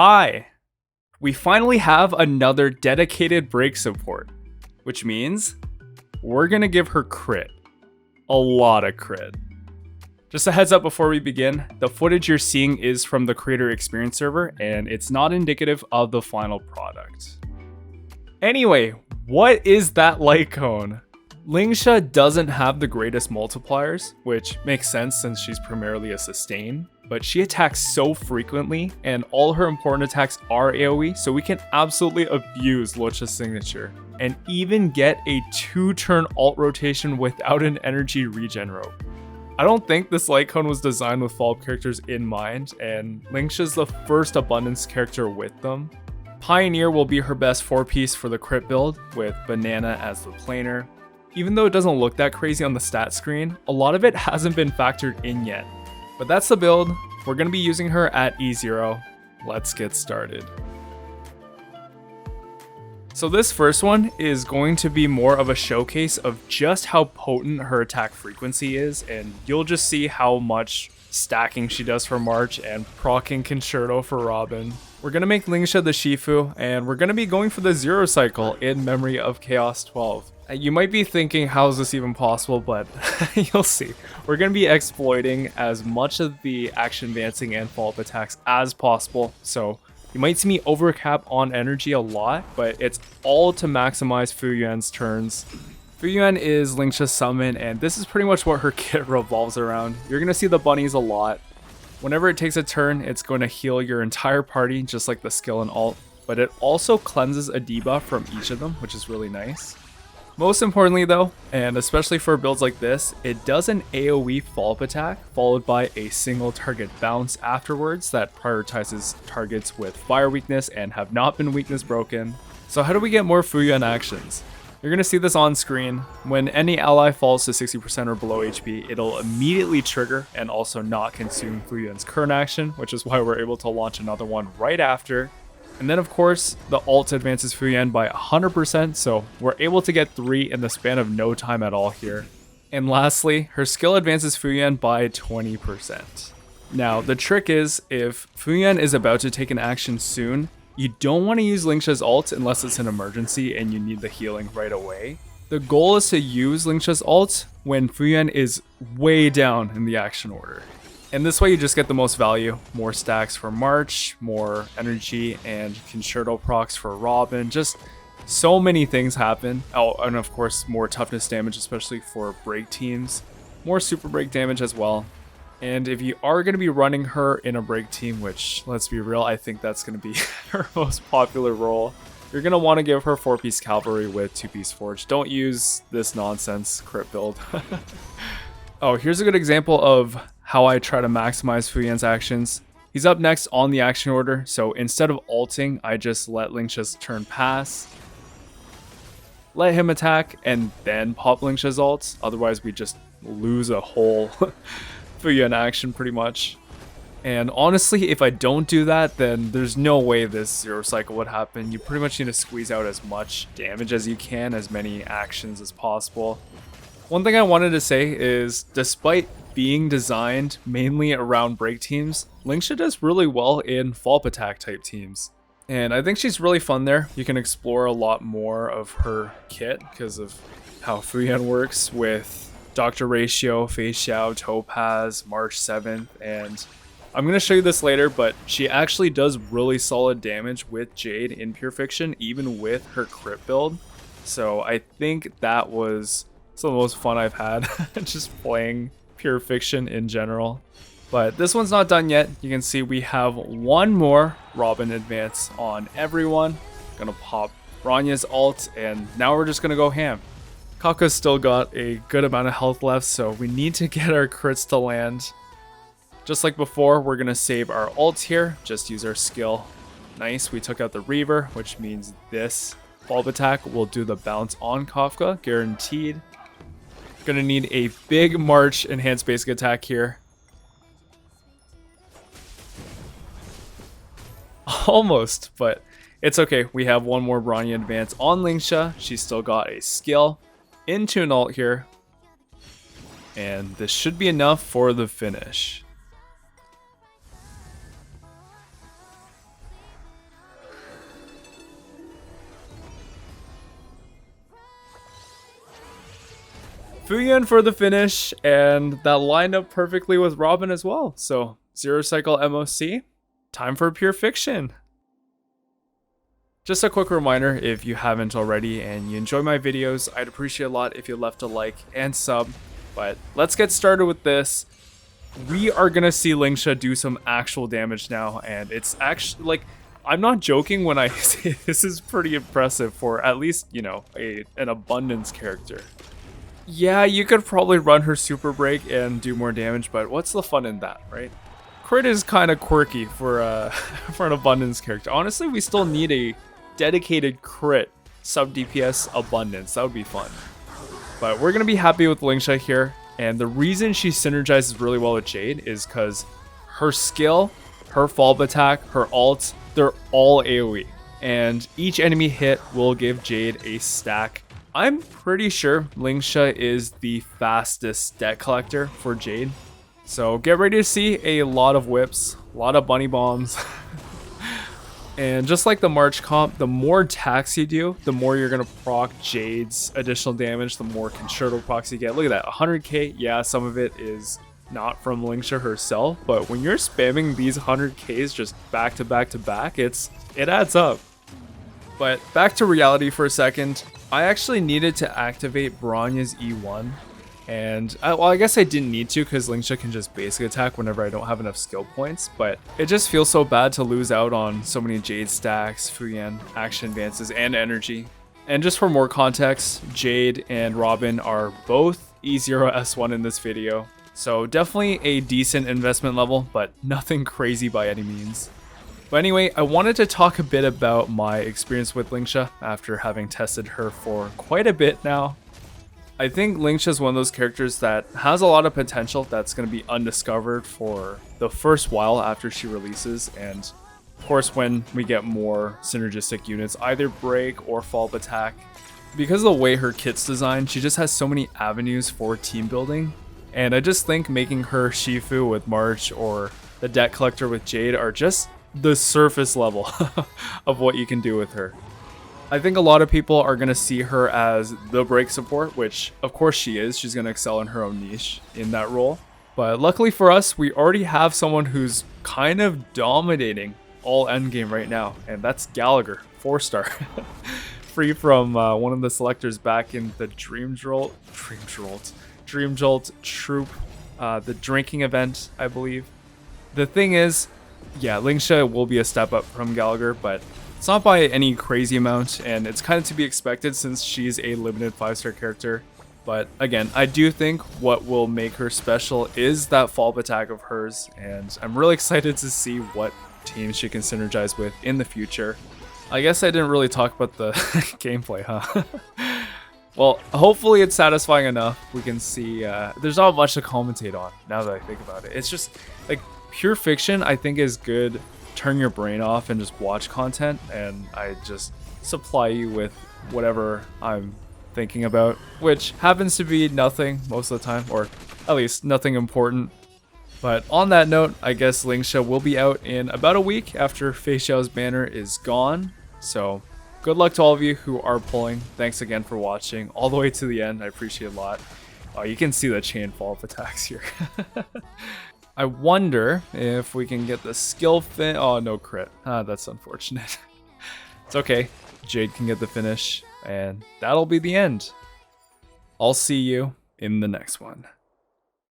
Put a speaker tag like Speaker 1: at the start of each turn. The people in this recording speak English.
Speaker 1: Hi! We finally have another dedicated break support, which means we're gonna give her crit. A lot of crit. Just a heads up before we begin, the footage you're seeing is from the creator experience server and it's not indicative of the final product. Anyway, what is that light cone? Lingsha doesn't have the greatest multipliers, which makes sense since she's primarily a sustain, but she attacks so frequently and all her important attacks are AoE, so we can absolutely abuse Lucha's signature and even get a 2-turn alt rotation without an energy regen rope. I don't think this light cone was designed with follow-up characters in mind, and Lingsha's the first abundance character with them. Pioneer will be her best 4-piece for the crit build, with Banana as the planer. Even though it doesn't look that crazy on the stat screen, a lot of it hasn't been factored in yet. But that's the build. We're going to be using her at E0. Let's get started. So this first one is going to be more of a showcase of just how potent her attack frequency is, and you'll just see how much stacking she does for March and proccing Concerto for Robin. We're going to make Lingsha the Shifu, and we're going to be going for the 0 cycle in memory of Chaos 12. You might be thinking, how is this even possible, but you'll see. We're going to be exploiting as much of the action advancing and follow-up attacks as possible, so you might see me overcap on energy a lot, but it's all to maximize Fu Yuan's turns. Fu Yuan is Lingsha's summon, and this is pretty much what her kit revolves around. You're going to see the bunnies a lot. Whenever it takes a turn, it's going to heal your entire party, just like the skill and alt, but it also cleanses a debuff from each of them, which is really nice. Most importantly though, and especially for builds like this, it does an AoE follow-up attack followed by a single target bounce afterwards that prioritizes targets with fire weakness and have not been weakness broken. So how do we get more Fu Yuan actions? You're going to see this on screen. When any ally falls to 60% or below HP, it'll immediately trigger and also not consume Fu Yuan's current action, which is why we're able to launch another one right after. And then of course, the ult advances Fu Yuan by 100%, so we're able to get 3 in the span of no time at all here. And lastly, her skill advances Fu Yuan by 20%. Now, the trick is, if Fu Yuan is about to take an action soon, you don't want to use Lingsha's ult unless it's an emergency and you need the healing right away. The goal is to use Lingsha's ult when Fu Yuan is way down in the action order. And this way you just get the most value. More stacks for March, more energy and Concerto procs for Robin. Just so many things happen. Oh, and of course more toughness damage, especially for break teams. More super break damage as well. And if you are going to be running her in a break team, which let's be real, I think that's going to be her most popular role, you're going to want to give her 4-piece cavalry with 2-piece forge. Don't use this nonsense crit build. Oh, here's a good example of how I try to maximize Fu Yuan's actions. He's up next on the action order, so instead of ulting, I just let Lingsha's turn pass, let him attack, and then pop Lingsha's ult. Otherwise, we just lose a whole Fu Yuan action pretty much. And honestly, if I don't do that, then there's no way this 0 cycle would happen. You pretty much need to squeeze out as much damage as you can, as many actions as possible. One thing I wanted to say is, despite being designed mainly around break teams, Lingsha does really well in follow-up attack type teams. And I think she's really fun there. You can explore a lot more of her kit because of how Fu Yuan works with Dr. Ratio, Fei Xiao, Topaz, March 7th, and I'm going to show you this later, but she actually does really solid damage with Jade in Pure Fiction, even with her crit build. So I think that was some of the most fun I've had, just playing Pure Fiction in general. But this one's not done yet. You can see we have one more Robin advance on everyone. Gonna pop Ranya's ult, and now we're just gonna go ham. Kaka's still got a good amount of health left, so we need to get our crits to land. Just like before, we're gonna save our ults here, just use our skill. Nice, we took out the Reaver, which means this follow-up attack will do the bounce on Kafka, guaranteed. Gonna need a big March enhanced basic attack here. Almost, but it's okay. We have one more Brawny advance on Lingsha. She's still got a skill into an ult here. And this should be enough for the finish. Fuyan for the finish, and that lined up perfectly with Robin as well. So, Zero Cycle MOC, time for Pure Fiction. Just a quick reminder, if you haven't already and you enjoy my videos, I'd appreciate a lot if you left a like and sub. But let's get started with this. We are gonna see Lingsha do some actual damage now, and it's actually, like, I'm not joking when I say this is pretty impressive for at least, you know, an abundance character. Yeah, you could probably run her super break and do more damage, but what's the fun in that, right? Crit is kind of quirky for for an abundance character. Honestly, we still need a dedicated crit sub DPS abundance. That would be fun. But we're gonna be happy with Lingsha here, and the reason she synergizes really well with Jade is because her skill, her follow attack, her ult, they're all AoE, and each enemy hit will give Jade a stack. I'm pretty sure Lingsha is the fastest debt collector for Jade, so get ready to see a lot of whips, a lot of bunny bombs. And just like the March comp, the more attacks you do, the more you're going to proc Jade's additional damage, the more concerto procs you get. Look at that, 100k, yeah, some of it is not from Lingsha herself, but when you're spamming these 100ks just back to back to back, it adds up. But back to reality for a second, I actually needed to activate Bronya's E1. And, well, I guess I didn't need to because Lingsha can just basic attack whenever I don't have enough skill points, but it just feels so bad to lose out on so many Jade stacks, Fuyan, action advances, and energy. And just for more context, Jade and Robin are both E0 S1 in this video, so definitely a decent investment level, but nothing crazy by any means. But anyway, I wanted to talk a bit about my experience with Lingsha after having tested her for quite a bit now. I think Lingsha is one of those characters that has a lot of potential that's going to be undiscovered for the first while after she releases, and of course when we get more synergistic units, either break or follow attack. Because of the way her kit's designed, she just has so many avenues for team building, and I just think making her Shifu with March or the debt collector with Jade are just the surface level of what you can do with her. I think a lot of people are going to see her as the break support, which of course she is. She's going to excel in her own niche in that role. But luckily for us, we already have someone who's kind of dominating all endgame right now, and that's Gallagher, 4-star. Free from one of the selectors back in the Dream Jolt troop, the drinking event, I believe. The thing is, yeah, Lingsha will be a step up from Gallagher, but it's not by any crazy amount, and it's kind of to be expected since she's a limited 5-star character. But again, I do think what will make her special is that follow-up attack of hers, and I'm really excited to see what teams she can synergize with in the future. I guess I didn't really talk about the gameplay, huh? Well, hopefully it's satisfying enough. We can see there's not much to commentate on now that I think about it. It's just like Pure Fiction, I think, is good. Turn your brain off and just watch content, and I just supply you with whatever I'm thinking about, which happens to be nothing most of the time, or at least nothing important. But on that note, I guess Lingsha will be out in about a week after Fei Xiao's banner is gone, so good luck to all of you who are pulling. Thanks again for watching all the way to the end. I appreciate it a lot. Oh, you can see the chain follow-up attacks here. I wonder if we can get the skill fin. Oh, no crit. That's unfortunate. It's okay. Jade can get the finish, and that'll be the end. I'll see you in the next one.